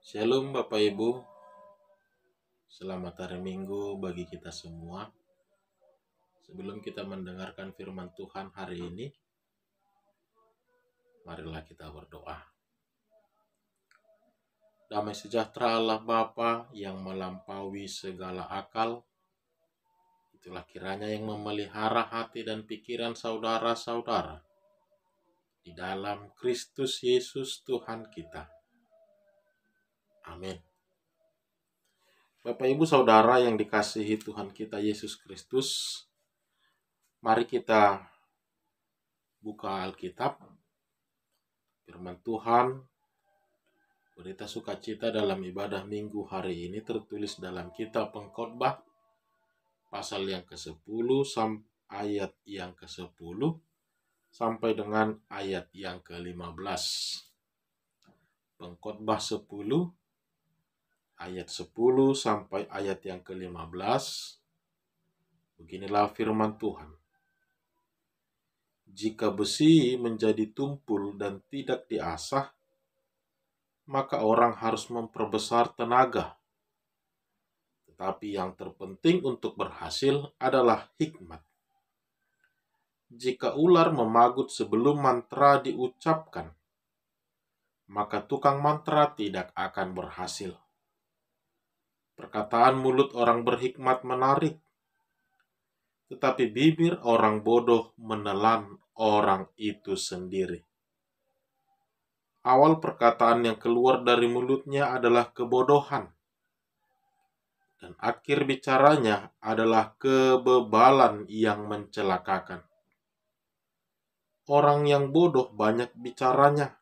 Shalom Bapak Ibu, selamat hari Minggu bagi kita semua. Sebelum kita mendengarkan firman Tuhan hari ini, marilah kita berdoa. Damai sejahtera Allah Bapa yang melampaui segala akal, itulah kiranya yang memelihara hati dan pikiran saudara-saudara di dalam Kristus Yesus Tuhan kita. Amin. Bapak Ibu Saudara yang dikasihi Tuhan kita Yesus Kristus, mari kita buka Alkitab, firman Tuhan, berita sukacita dalam ibadah minggu hari ini tertulis dalam kitab Pengkhotbah pasal yang ke-10 ayat yang ke-10 sampai dengan ayat yang ke-15. Pengkhotbah 10 ayat 10 sampai ayat yang ke-15. Beginilah firman Tuhan. Jika besi menjadi tumpul dan tidak diasah, maka orang harus memperbesar tenaga. Tetapi yang terpenting untuk berhasil adalah hikmat. Jika ular memagut sebelum mantra diucapkan, maka tukang mantra tidak akan berhasil. Perkataan mulut orang berhikmat menarik, tetapi bibir orang bodoh menelan orang itu sendiri. Awal perkataan yang keluar dari mulutnya adalah kebodohan, dan akhir bicaranya adalah kebebalan yang mencelakakan. Orang yang bodoh banyak bicaranya,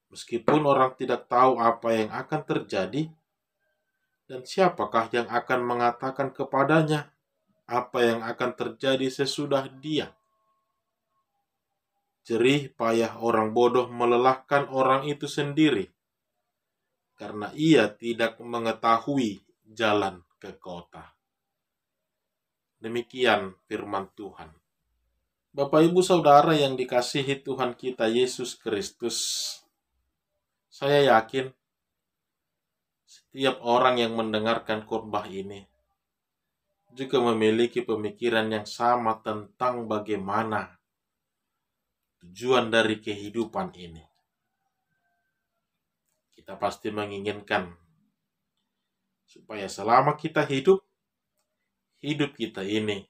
meskipun orang tidak tahu apa yang akan terjadi, dan siapakah yang akan mengatakan kepadanya apa yang akan terjadi sesudah dia. Jerih payah orang bodoh melelahkan orang itu sendiri, karena ia tidak mengetahui jalan ke kota. Demikian firman Tuhan. Bapak Ibu Saudara yang dikasihi Tuhan kita Yesus Kristus, saya yakin setiap orang yang mendengarkan khotbah ini juga memiliki pemikiran yang sama tentang bagaimana tujuan dari kehidupan ini. Kita pasti menginginkan supaya selama kita hidup kita ini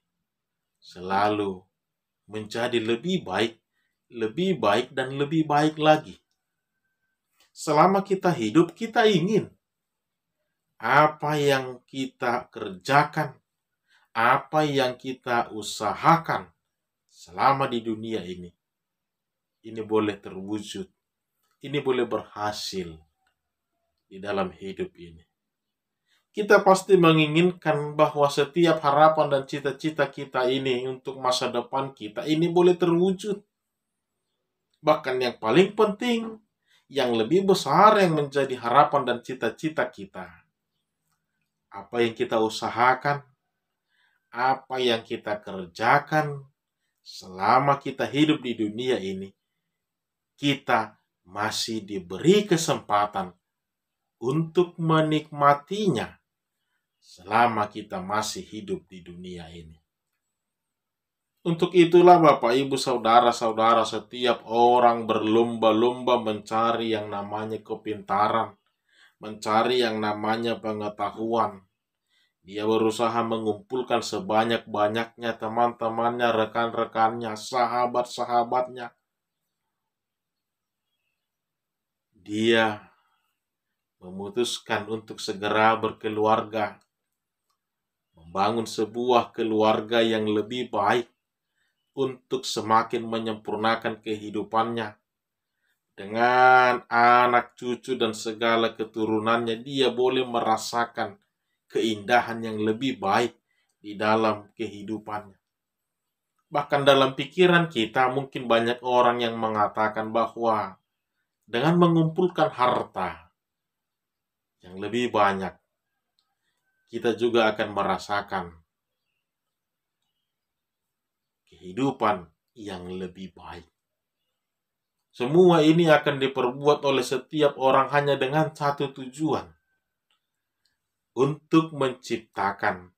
selalu menjadi lebih baik dan lebih baik lagi. Selama kita hidup, kita ingin apa yang kita kerjakan, apa yang kita usahakan selama di dunia ini boleh terwujud, ini boleh berhasil di dalam hidup ini. Kita pasti menginginkan bahwa setiap harapan dan cita-cita kita ini untuk masa depan kita ini boleh terwujud. Bahkan yang paling penting, yang lebih besar yang menjadi harapan dan cita-cita kita, apa yang kita usahakan, apa yang kita kerjakan selama kita hidup di dunia ini, kita masih diberi kesempatan untuk menikmatinya selama kita masih hidup di dunia ini. Untuk itulah Bapak Ibu Saudara-saudara, setiap orang berlomba-lomba mencari yang namanya kepintaran, mencari yang namanya pengetahuan. Dia berusaha mengumpulkan sebanyak-banyaknya teman-temannya, rekan-rekannya, sahabat-sahabatnya. Dia memutuskan untuk segera berkeluarga, membangun sebuah keluarga yang lebih baik untuk semakin menyempurnakan kehidupannya. Dengan anak cucu dan segala keturunannya, dia boleh merasakan keindahan yang lebih baik di dalam kehidupannya. Bahkan dalam pikiran kita mungkin banyak orang yang mengatakan bahwa dengan mengumpulkan harta yang lebih banyak, kita juga akan merasakan kehidupan yang lebih baik. Semua ini akan diperbuat oleh setiap orang hanya dengan satu tujuan, untuk menciptakan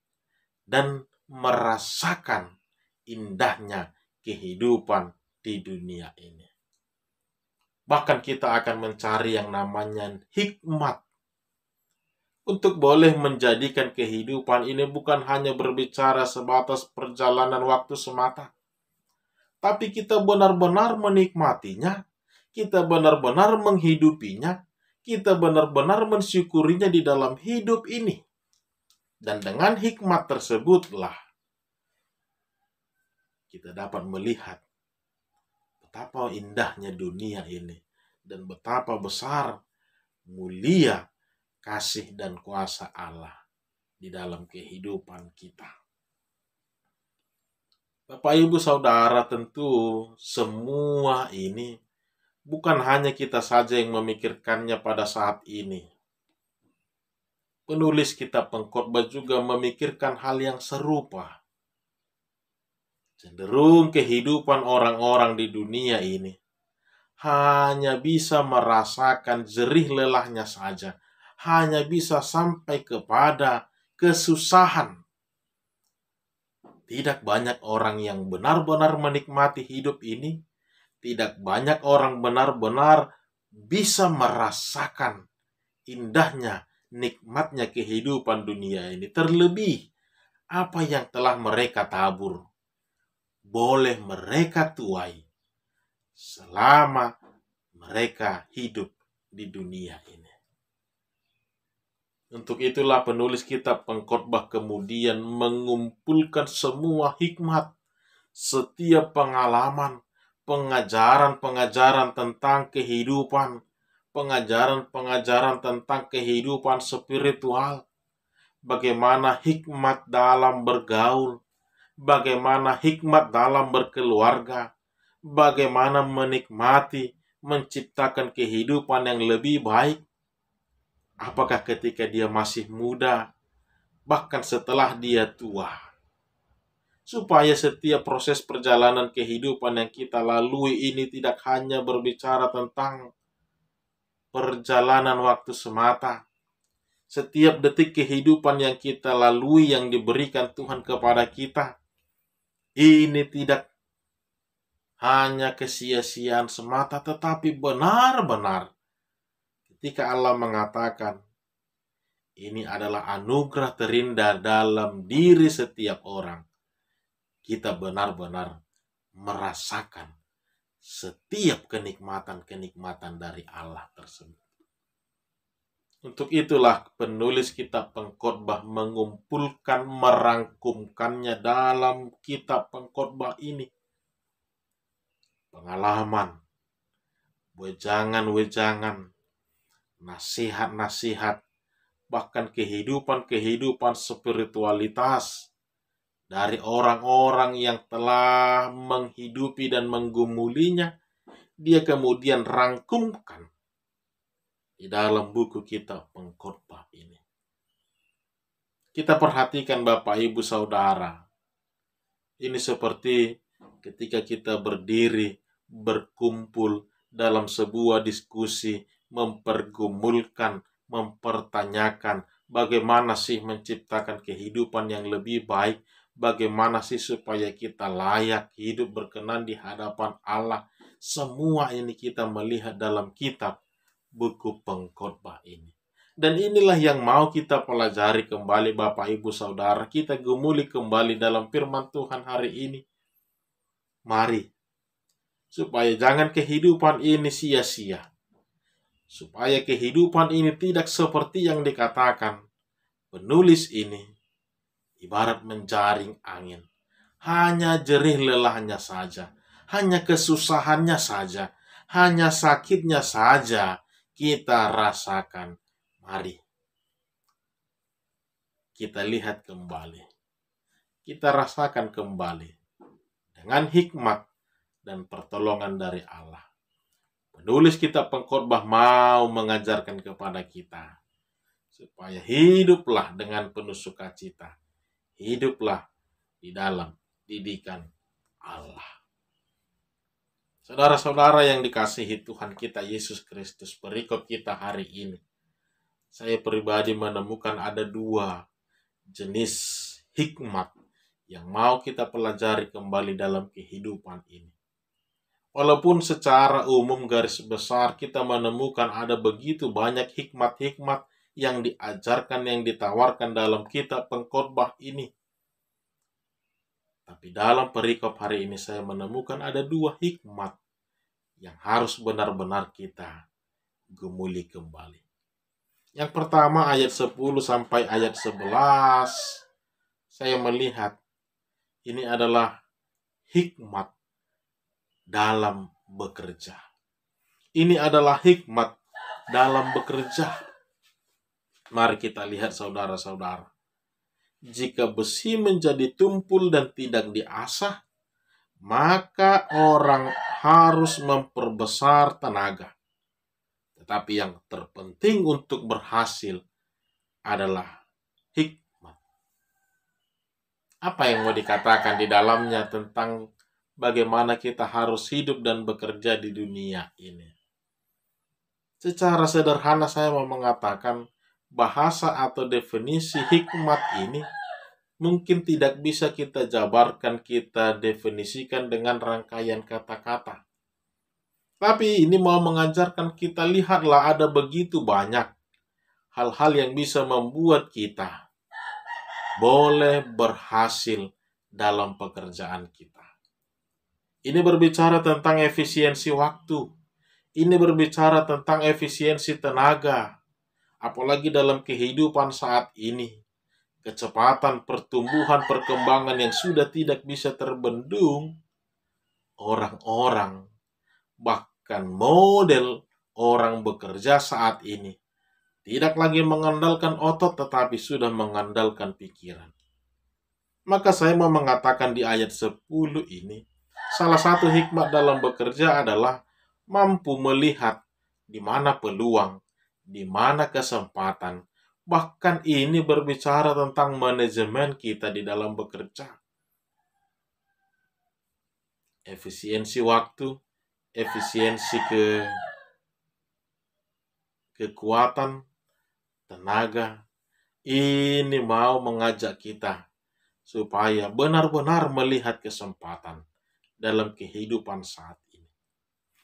dan merasakan indahnya kehidupan di dunia ini. Bahkan kita akan mencari yang namanya hikmat untuk boleh menjadikan kehidupan ini bukan hanya berbicara sebatas perjalanan waktu semata, tapi kita benar-benar menikmatinya, kita benar-benar menghidupinya, kita benar-benar mensyukurinya di dalam hidup ini. Dan dengan hikmat tersebutlah kita dapat melihat betapa indahnya dunia ini dan betapa besar, mulia kasih dan kuasa Allah di dalam kehidupan kita. Bapak, Ibu, Saudara, tentu semua ini bukan hanya kita saja yang memikirkannya pada saat ini. Penulis kitab Pengkhotbah juga memikirkan hal yang serupa. Cenderung kehidupan orang-orang di dunia ini hanya bisa merasakan jerih lelahnya saja, hanya bisa sampai kepada kesusahan. Tidak banyak orang yang benar-benar menikmati hidup ini, tidak banyak orang benar-benar bisa merasakan indahnya, nikmatnya kehidupan dunia ini. Terlebih apa yang telah mereka tabur boleh mereka tuai selama mereka hidup di dunia ini. Untuk itulah penulis kitab Pengkhotbah kemudian mengumpulkan semua hikmat, setiap pengalaman, pengajaran-pengajaran tentang kehidupan, pengajaran-pengajaran tentang kehidupan spiritual, bagaimana hikmat dalam bergaul, bagaimana hikmat dalam berkeluarga, bagaimana menikmati, menciptakan kehidupan yang lebih baik. Apakah ketika dia masih muda, bahkan setelah dia tua. Supaya setiap proses perjalanan kehidupan yang kita lalui ini tidak hanya berbicara tentang perjalanan waktu semata. Setiap detik kehidupan yang kita lalui yang diberikan Tuhan kepada kita, ini tidak hanya kesia-siaan semata, tetapi benar-benar ketika Allah mengatakan ini adalah anugerah terindah dalam diri setiap orang, kita benar-benar merasakan setiap kenikmatan-kenikmatan dari Allah tersebut. Untuk itulah penulis kitab Pengkhotbah mengumpulkan, merangkumkannya dalam kitab Pengkhotbah ini. Pengalaman, wejangan-wejangan, nasihat-nasihat, bahkan kehidupan-kehidupan spiritualitas dari orang-orang yang telah menghidupi dan menggumulinya, dia kemudian rangkumkan di dalam buku kitab Pengkhotbah ini. Kita perhatikan Bapak, Ibu, Saudara, ini seperti ketika kita berdiri, berkumpul dalam sebuah diskusi, mempergumulkan, mempertanyakan bagaimana sih menciptakan kehidupan yang lebih baik, bagaimana sih supaya kita layak hidup berkenan di hadapan Allah. Semua ini kita melihat dalam kitab buku Pengkhotbah ini. Dan inilah yang mau kita pelajari kembali Bapak, Ibu, Saudara. Kita gumuli kembali dalam firman Tuhan hari ini. Mari, supaya jangan kehidupan ini sia-sia. Supaya kehidupan ini tidak seperti yang dikatakan penulis ini, ibarat menjaring angin. Hanya jerih lelahnya saja, hanya kesusahannya saja, hanya sakitnya saja kita rasakan. Mari kita lihat kembali, kita rasakan kembali dengan hikmat dan pertolongan dari Allah. Penulis kitab Pengkhotbah mau mengajarkan kepada kita supaya hiduplah dengan penuh sukacita, hiduplah di dalam didikan Allah. Saudara-saudara yang dikasihi Tuhan kita Yesus Kristus, perikop kita hari ini, saya pribadi menemukan ada dua jenis hikmat yang mau kita pelajari kembali dalam kehidupan ini. Walaupun secara umum garis besar kita menemukan ada begitu banyak hikmat-hikmat yang diajarkan, yang ditawarkan dalam kitab pengkhotbah ini. Tapi dalam perikop hari ini saya menemukan ada dua hikmat yang harus benar-benar kita gumuli kembali. Yang pertama ayat 10 sampai ayat 11, saya melihat ini adalah hikmat dalam bekerja. Ini adalah hikmat dalam bekerja. Mari kita lihat saudara-saudara. Jika besi menjadi tumpul dan tidak diasah, maka orang harus memperbesar tenaga. Tetapi yang terpenting untuk berhasil adalah hikmat. Apa yang mau dikatakan di dalamnya tentang bagaimana kita harus hidup dan bekerja di dunia ini? Secara sederhana saya mau mengatakan bahasa atau definisi hikmat ini mungkin tidak bisa kita jabarkan, kita definisikan dengan rangkaian kata-kata. Tapi ini mau mengajarkan kita, lihatlah ada begitu banyak hal-hal yang bisa membuat kita boleh berhasil dalam pekerjaan kita. Ini berbicara tentang efisiensi waktu. Ini berbicara tentang efisiensi tenaga. Apalagi dalam kehidupan saat ini. Kecepatan pertumbuhan perkembangan yang sudah tidak bisa terbendung. Orang-orang, bahkan model orang bekerja saat ini tidak lagi mengandalkan otot tetapi sudah mengandalkan pikiran. Maka saya mau mengatakan di ayat 10 ini, salah satu hikmat dalam bekerja adalah mampu melihat di mana peluang, di mana kesempatan. Bahkan ini berbicara tentang manajemen kita di dalam bekerja. Efisiensi waktu, efisiensi kekuatan, tenaga. Ini mau mengajak kita supaya benar-benar melihat kesempatan dalam kehidupan saat ini.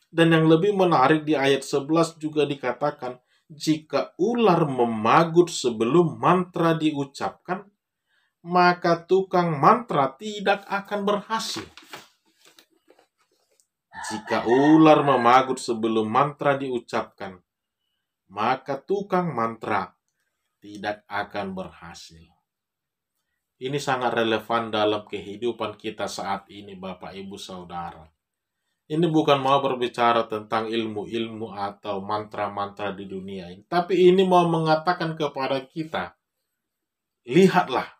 Dan yang lebih menarik di ayat 11 juga dikatakan, jika ular memagut sebelum mantra diucapkan, maka tukang mantra tidak akan berhasil. Jika ular memagut sebelum mantra diucapkan, maka tukang mantra tidak akan berhasil. Ini sangat relevan dalam kehidupan kita saat ini, Bapak, Ibu, Saudara. Ini bukan mau berbicara tentang ilmu-ilmu atau mantra-mantra di dunia ini. Tapi ini mau mengatakan kepada kita, lihatlah,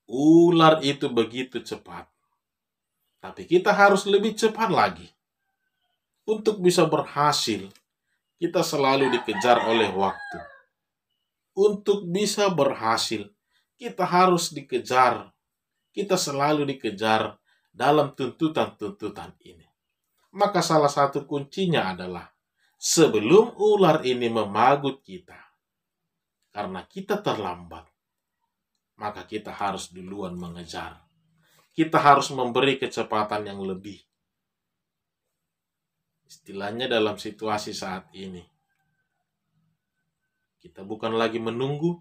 ular itu begitu cepat. Tapi kita harus lebih cepat lagi. Untuk bisa berhasil, kita selalu dikejar oleh waktu. Untuk bisa berhasil, kita harus dikejar. Kita selalu dikejar dalam tuntutan-tuntutan ini. Maka salah satu kuncinya adalah sebelum ular ini memagut kita, karena kita terlambat, maka kita harus duluan mengejar. Kita harus memberi kecepatan yang lebih. Istilahnya dalam situasi saat ini, kita bukan lagi menunggu,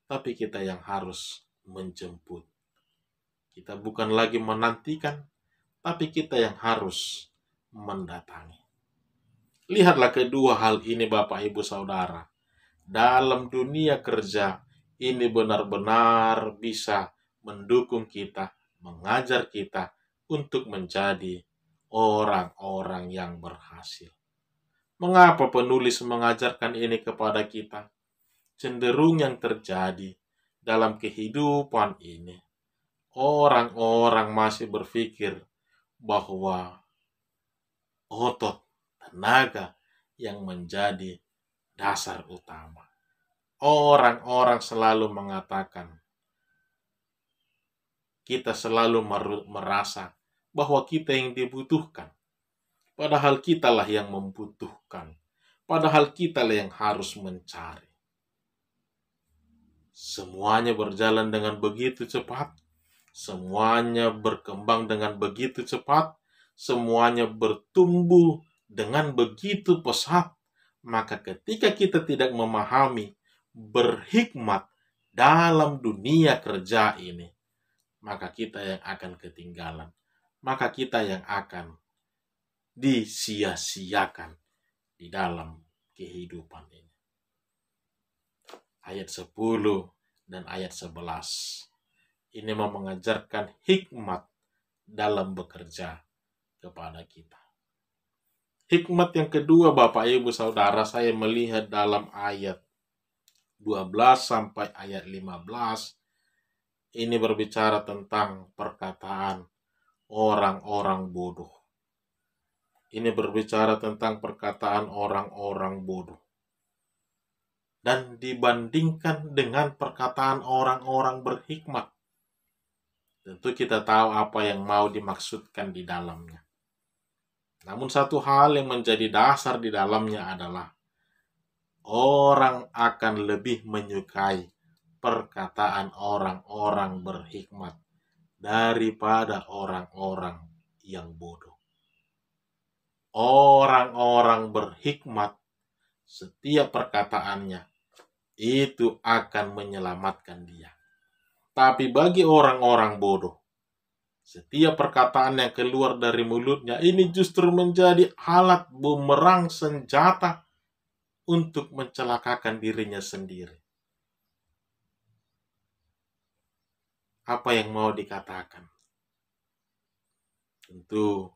tapi kita yang harus menjemput. Kita bukan lagi menantikan, tapi kita yang harus mendatangi. Lihatlah kedua hal ini, Bapak, Ibu, Saudara. Dalam dunia kerja, ini benar-benar bisa mendukung kita, mengajar kita untuk menjadi orang-orang yang berhasil. Mengapa penulis mengajarkan ini kepada kita? Cenderung yang terjadi dalam kehidupan ini, orang-orang masih berpikir bahwa otot, tenaga yang menjadi dasar utama. Orang-orang selalu mengatakan, kita selalu merasa bahwa kita yang dibutuhkan. Padahal kitalah yang membutuhkan. Padahal kitalah yang harus mencari. Semuanya berjalan dengan begitu cepat. Semuanya berkembang dengan begitu cepat. Semuanya bertumbuh dengan begitu pesat. Maka ketika kita tidak memahami, berhikmat dalam dunia kerja ini, maka kita yang akan ketinggalan. Maka kita yang akan disia-siakan di dalam kehidupan ini. Ayat 10 dan ayat 11. Ini mau mengajarkan hikmat dalam bekerja kepada kita. Hikmat yang kedua, Bapak Ibu Saudara, saya melihat dalam ayat 12 sampai ayat 15. Ini berbicara tentang perkataan orang-orang bodoh. Ini berbicara tentang perkataan orang-orang bodoh. Dan dibandingkan dengan perkataan orang-orang berhikmat. Tentu kita tahu apa yang mau dimaksudkan di dalamnya. Namun satu hal yang menjadi dasar di dalamnya adalah orang akan lebih menyukai perkataan orang-orang berhikmat daripada orang-orang yang bodoh. Orang-orang berhikmat, setiap perkataannya itu akan menyelamatkan dia. Tapi bagi orang-orang bodoh, setiap perkataan yang keluar dari mulutnya ini justru menjadi alat bumerang, senjata untuk mencelakakan dirinya sendiri. Apa yang mau dikatakan? Tentu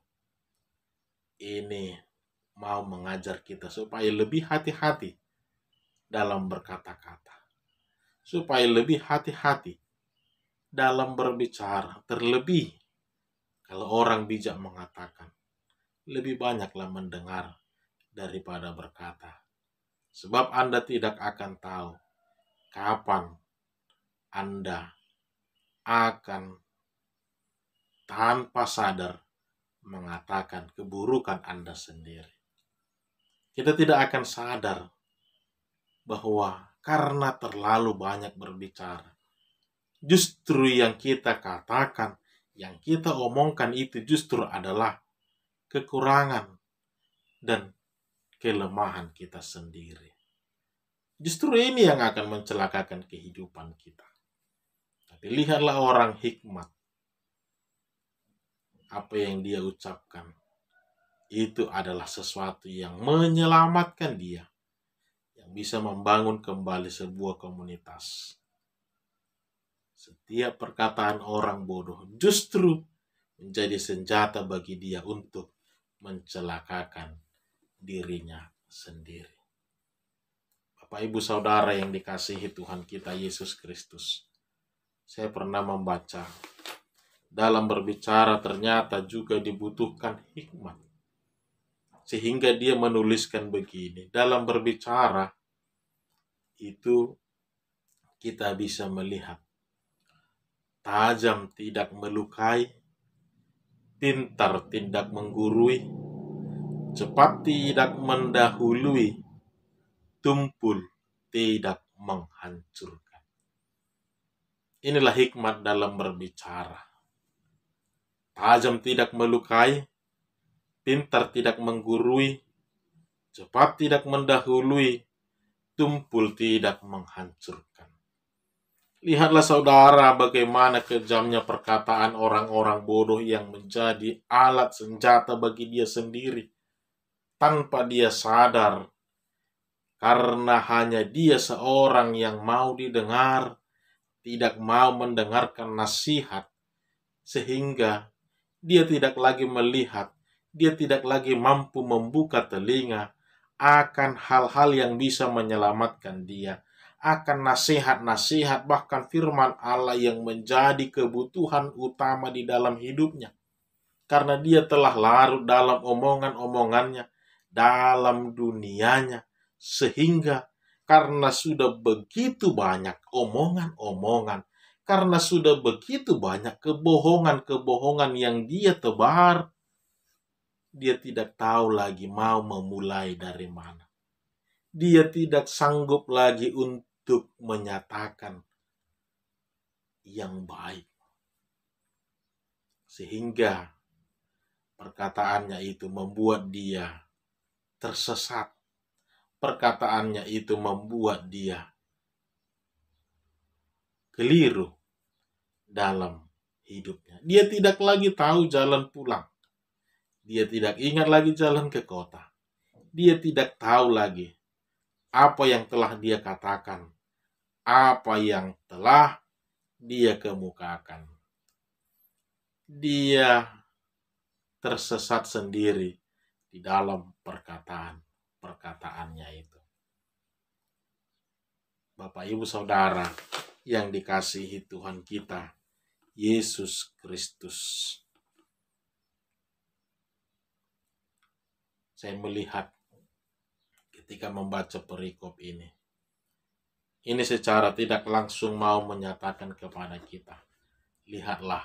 ini mau mengajar kita supaya lebih hati-hati dalam berkata-kata. Supaya lebih hati-hati dalam berbicara. Terlebih kalau orang bijak mengatakan, lebih banyaklah mendengar daripada berkata. Sebab Anda tidak akan tahu kapan Anda akan tanpa sadar mengatakan keburukan Anda sendiri. Kita tidak akan sadar bahwa karena terlalu banyak berbicara, justru yang kita katakan, yang kita omongkan itu justru adalah kekurangan dan kelemahan kita sendiri. Justru ini yang akan mencelakakan kehidupan kita. Tapi lihatlah orang hikmat. Apa yang dia ucapkan itu adalah sesuatu yang menyelamatkan dia, yang bisa membangun kembali sebuah komunitas. Setiap perkataan orang bodoh justru menjadi senjata bagi dia untuk mencelakakan dirinya sendiri. Bapak Ibu Saudara yang dikasihi Tuhan kita Yesus Kristus, saya pernah membaca, dalam berbicara ternyata juga dibutuhkan hikmat. Sehingga dia menuliskan begini, dalam berbicara itu kita bisa melihat, tajam tidak melukai, pintar tidak menggurui, cepat tidak mendahului, tumpul tidak menghancurkan. Inilah hikmat dalam berbicara. Tajam tidak melukai, pintar tidak menggurui, cepat tidak mendahului, tumpul tidak menghancurkan. Lihatlah saudara bagaimana kejamnya perkataan orang-orang bodoh yang menjadi alat senjata bagi dia sendiri tanpa dia sadar, karena hanya dia seorang yang mau didengar, tidak mau mendengarkan nasihat, sehingga dia tidak lagi melihat, dia tidak lagi mampu membuka telinga akan hal-hal yang bisa menyelamatkan dia, akan nasihat-nasihat bahkan firman Allah yang menjadi kebutuhan utama di dalam hidupnya. Karena dia telah larut dalam omongan-omongannya, dalam dunianya, sehingga karena sudah begitu banyak omongan-omongan, karena sudah begitu banyak kebohongan-kebohongan yang dia tebar, dia tidak tahu lagi mau memulai dari mana. Dia tidak sanggup lagi untuk menyatakan yang baik. Sehingga perkataannya itu membuat dia tersesat. Perkataannya itu membuat dia keliru dalam hidupnya. Dia tidak lagi tahu jalan pulang. Dia tidak ingat lagi jalan ke kota. Dia tidak tahu lagi apa yang telah dia katakan, apa yang telah dia kemukakan. Dia tersesat sendiri di dalam perkataannya itu. Bapak, Ibu, Saudara yang dikasihi Tuhan kita, Yesus Kristus. Saya melihat ketika membaca perikop ini secara tidak langsung mau menyatakan kepada kita, lihatlah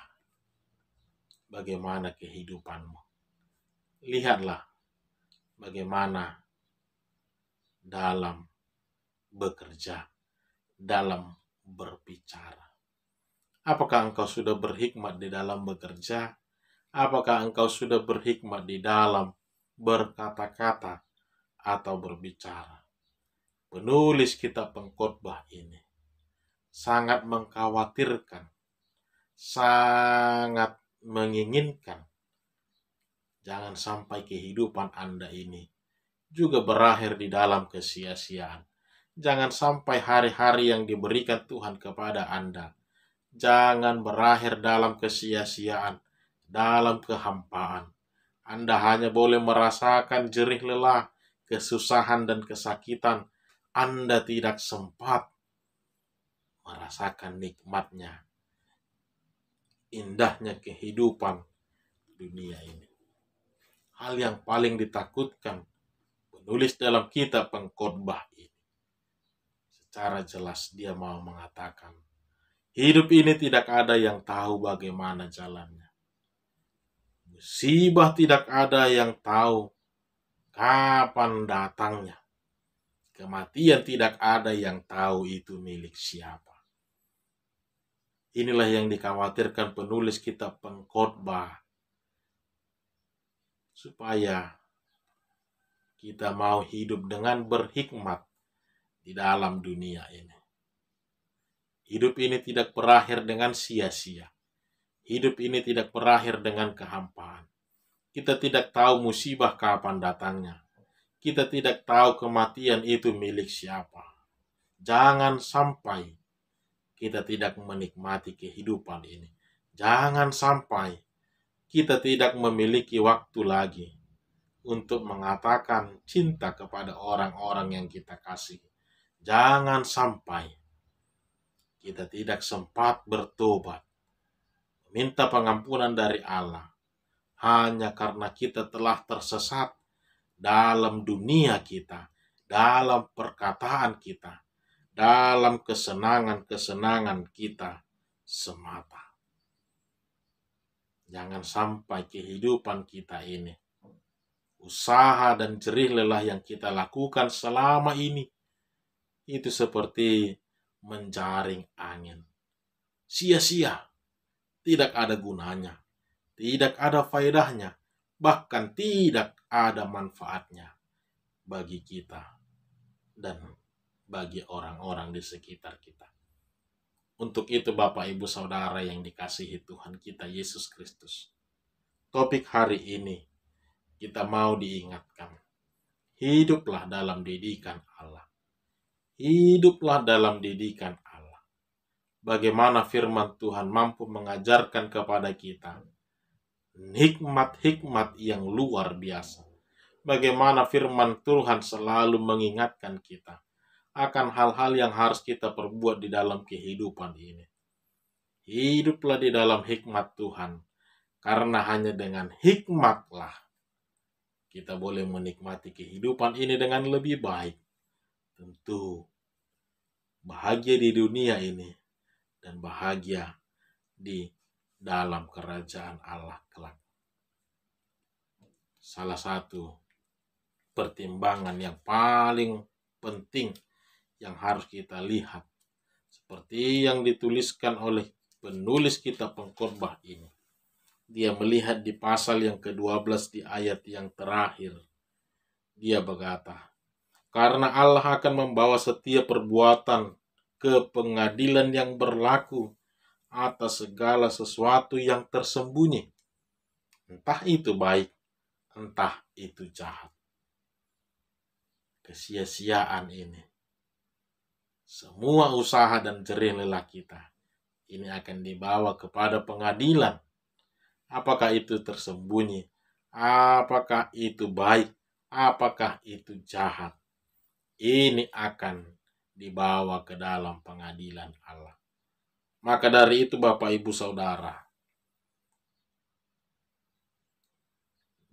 bagaimana kehidupanmu. Lihatlah bagaimana dalam bekerja, dalam berbicara. Apakah engkau sudah berhikmat di dalam bekerja? Apakah engkau sudah berhikmat di dalam berkata-kata atau berbicara? Penulis kitab pengkhotbah ini sangat mengkhawatirkan, sangat menginginkan jangan sampai kehidupan Anda ini juga berakhir di dalam kesia-siaan. Jangan sampai hari-hari yang diberikan Tuhan kepada Anda jangan berakhir dalam kesia-siaan, dalam kehampaan. Anda hanya boleh merasakan jerih lelah, kesusahan dan kesakitan. Anda tidak sempat merasakan nikmatnya, indahnya kehidupan dunia ini. Hal yang paling ditakutkan penulis dalam kitab pengkhotbah ini. Secara jelas dia mau mengatakan, hidup ini tidak ada yang tahu bagaimana jalannya. Musibah tidak ada yang tahu kapan datangnya. Kematian tidak ada yang tahu itu milik siapa. Inilah yang dikhawatirkan penulis kitab pengkhotbah. Supaya kita mau hidup dengan berhikmat di dalam dunia ini. Hidup ini tidak berakhir dengan sia-sia. Hidup ini tidak berakhir dengan kehampaan. Kita tidak tahu musibah kapan datangnya. Kita tidak tahu kematian itu milik siapa. Jangan sampai kita tidak menikmati kehidupan ini. Jangan sampai kita tidak memiliki waktu lagi untuk mengatakan cinta kepada orang-orang yang kita kasih. Jangan sampai kita tidak sempat bertobat, minta pengampunan dari Allah, hanya karena kita telah tersesat dalam dunia kita, dalam perkataan kita, dalam kesenangan-kesenangan kita semata. Jangan sampai kehidupan kita ini, usaha dan jerih lelah yang kita lakukan selama ini, itu seperti menjaring angin. Sia-sia, tidak ada gunanya, tidak ada faedahnya, bahkan tidak ada manfaatnya bagi kita dan bagi orang-orang di sekitar kita. Untuk itu Bapak, Ibu, Saudara yang dikasihi Tuhan kita Yesus Kristus, topik hari ini kita mau diingatkan, hiduplah dalam didikan Allah. Hiduplah dalam didikan Allah. Bagaimana firman Tuhan mampu mengajarkan kepada kita hikmat-hikmat yang luar biasa. Bagaimana firman Tuhan selalu mengingatkan kita akan hal-hal yang harus kita perbuat di dalam kehidupan ini. Hiduplah di dalam hikmat Tuhan, karena hanya dengan hikmatlah kita boleh menikmati kehidupan ini dengan lebih baik. Tentu bahagia di dunia ini dan bahagia di dalam kerajaan Allah kelak. salah satu pertimbangan yang paling penting yang harus kita lihat. Seperti yang dituliskan oleh penulis kitab Pengkhotbah ini. Dia melihat di pasal yang ke-12 di ayat yang terakhir. Dia berkata, karena Allah akan membawa setiap perbuatan ke pengadilan yang berlaku atas segala sesuatu yang tersembunyi. Entah itu baik, entah itu jahat. Kesia-siaan ini. Semua usaha dan jerih lelah kita ini akan dibawa kepada pengadilan. Apakah itu tersembunyi? Apakah itu baik? Apakah itu jahat? Ini akan dibawa ke dalam pengadilan Allah. Maka dari itu Bapak Ibu Saudara,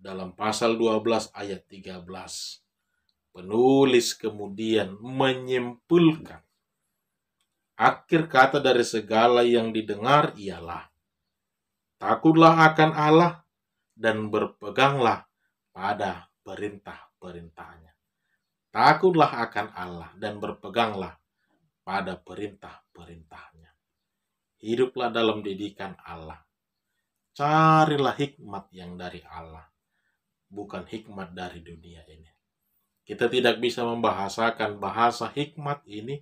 dalam pasal 12 ayat 13, penulis kemudian menyimpulkan akhir kata dari segala yang didengar ialah takutlah akan Allah dan berpeganglah pada perintah-perintahnya. Takutlah akan Allah dan berpeganglah pada perintah-perintahnya. Hiduplah dalam didikan Allah. Carilah hikmat yang dari Allah, bukan hikmat dari dunia ini. Kita tidak bisa membahasakan bahasa hikmat ini,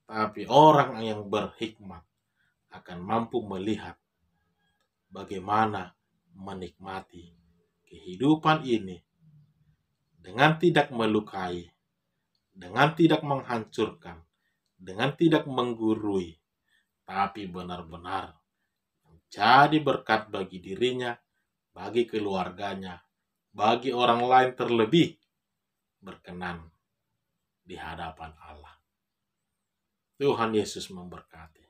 tapi orang yang berhikmat akan mampu melihat bagaimana menikmati kehidupan ini dengan tidak melukai, dengan tidak menghancurkan, dengan tidak menggurui, tapi benar-benar menjadi berkat bagi dirinya, bagi keluarganya, bagi orang lain, terlebih berkenan di hadapan Allah. Tuhan Yesus memberkati.